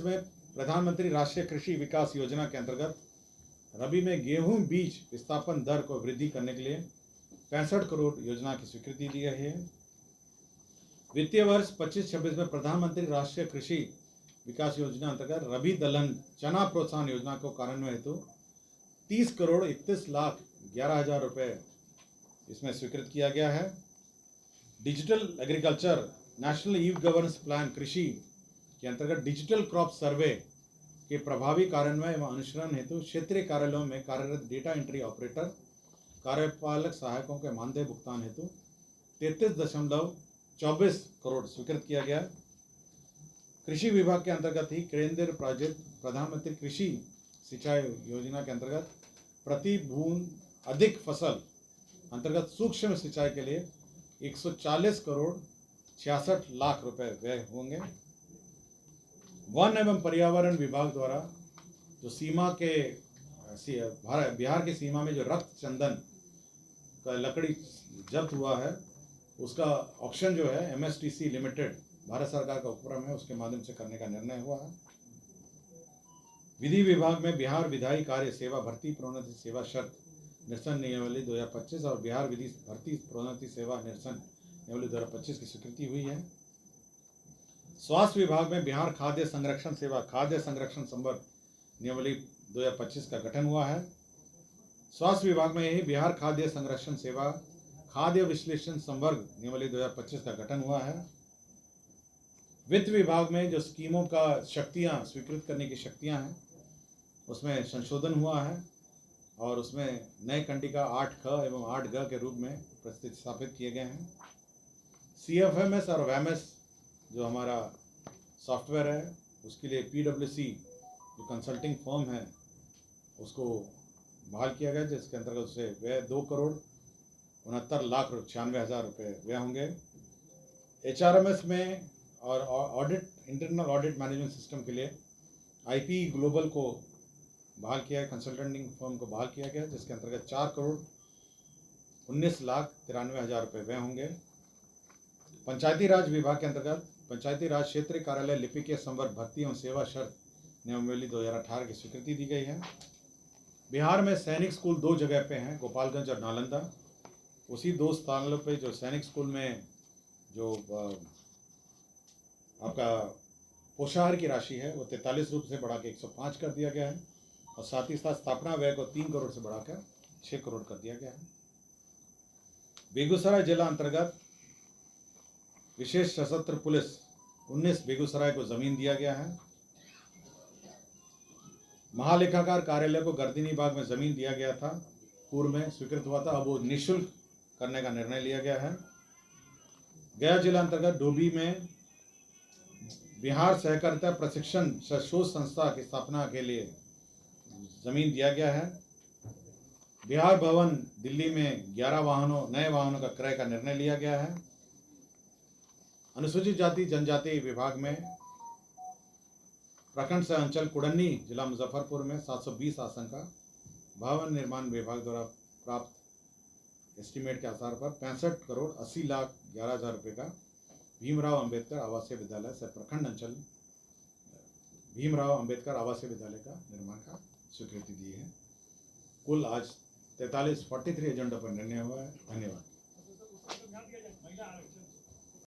में प्रधानमंत्री राष्ट्रीय कृषि विकास योजना के अंतर्गत रबी में गेहूं बीज विस्थापन दर को वृद्धि करने के लिए 65 करोड़ योजना की स्वीकृति दी गई है। वित्तीय वर्ष 25-26 में प्रधानमंत्री राष्ट्रीय कृषि विकास योजना अंतर्गत रबी दलहन चना प्रोत्साहन योजना को कार्यान्वयन हेतु 30,31,11,000 रुपये इसमें स्वीकृत किया गया है। Digital agriculture national e governance plan कृषि के अंतर्गत डिजिटल क्रॉप सर्वे के प्रभावी कार्यान्वयन एवं अनुसरण हेतु क्षेत्रीय कार्यालयों में कार्यरत डेटा एंट्री ऑपरेटर कार्यपालक सहायकों के मानदेय भुगतान हेतु 33.24 करोड़ स्वीकृत किया गया। कृषि विभाग के अंतर्गत ही केंद्रीय प्रोजेक्ट प्रधानमंत्री कृषि सिंचाई योजना के अंतर्गत प्रति बूंद अधिक फसल अंतर्गत सूक्ष्म सिंचाई के लिए 140 करोड़ 66 लाख रुपए व्यय होंगे। वन एवं पर्यावरण विभाग द्वारा जो सीमा के बिहार की सीमा में जो रक्त चंदन का लकड़ी जब्त हुआ है उसका ऑक्शन जो है MSTC लिमिटेड भारत सरकार का उपक्रम है उसके माध्यम से करने का निर्णय हुआ है। विधि विभाग में बिहार विधायी कार्य सेवा भर्ती प्रोन्नति सेवा शर्त निरसन नियमावली 2025 और बिहार विधि भर्ती प्रोन्नति सेवा निरसन नियमावली 2025 की स्वीकृति हुई है। स्वास्थ्य विभाग में बिहार खाद्य संरक्षण सेवा खाद्य संरक्षण संवर्ग नियमावली 2025 का गठन हुआ है। स्वास्थ्य विभाग में यही बिहार खाद्य संरक्षण सेवा खाद्य विश्लेषण संवर्ग नियमावली 2025 का गठन हुआ है। वित्त विभाग में जो स्कीमों का शक्तियां स्वीकृत करने की शक्तियां हैं उसमें संशोधन हुआ है और उसमें नए कंडिका 8ख एवं 8ग के रूप में प्रतिस्थापित किए गए हैं। CFMS और WMS जो हमारा सॉफ्टवेयर है उसके लिए PwC जो कंसल्टिंग फर्म है उसको बहाल किया गया जिसके अंतर्गत उसे व्यय 2,69,96,96,000 रुपये व्यय होंगे। HRMS में और audit internal audit management system के लिए IP ग्लोबल को बहाल किया है कंसल्टेंटिंग फर्म को बहाल किया गया जिसके अंतर्गत 4,19,93,000 रुपये व्यय होंगे। पंचायती राज विभाग के अंतर्गत पंचायती राज क्षेत्रीय कार्यालय लिपिकीय संवर्ग भर्ती एवं सेवा शर्त नियमावली 2018 की स्वीकृति दी गई है। बिहार में सैनिक स्कूल 2 जगह पे हैं, गोपालगंज और नालंदा। उसी 2 स्थानों पे जो सैनिक स्कूल में जो आपका पोषाहार की राशि है वो 43 रूप से बढ़ा के 105 कर दिया गया है और साथ ही साथ स्थापना व्यय को 3 करोड़ से बढ़ाकर 6 करोड़ कर दिया गया है। बेगूसराय जिला अंतर्गत विशेष सशस्त्र पुलिस 19 बेगूसराय को जमीन दिया गया है। महालेखाकार कार्यालय को गर्दनी बाग में जमीन दिया गया था, पूर्व में स्वीकृत हुआ था, अब वो निःशुल्क करने का निर्णय लिया गया है। गया जिला अंतर्गत डोभी में बिहार सहकारिता प्रशिक्षण शोध संस्था की स्थापना के लिए जमीन दिया गया है। बिहार भवन दिल्ली में 11 नए वाहनों का क्रय का निर्णय लिया गया है। अनुसूचित जाति जनजाति विभाग में प्रखंड सह अंचल कुड़न्नी जिला मुजफ्फरपुर में 720 आसन का भवन निर्माण विभाग द्वारा प्राप्त एस्टीमेट के आधार पर 65,80,11,000 रुपये का भीमराव अंबेडकर आवासीय विद्यालय से प्रखंड अंचल भीमराव अंबेडकर आवासीय विद्यालय का निर्माण का स्वीकृति दी है। कुल आज 43 एजेंडों पर निर्णय हुआ है। धन्यवाद।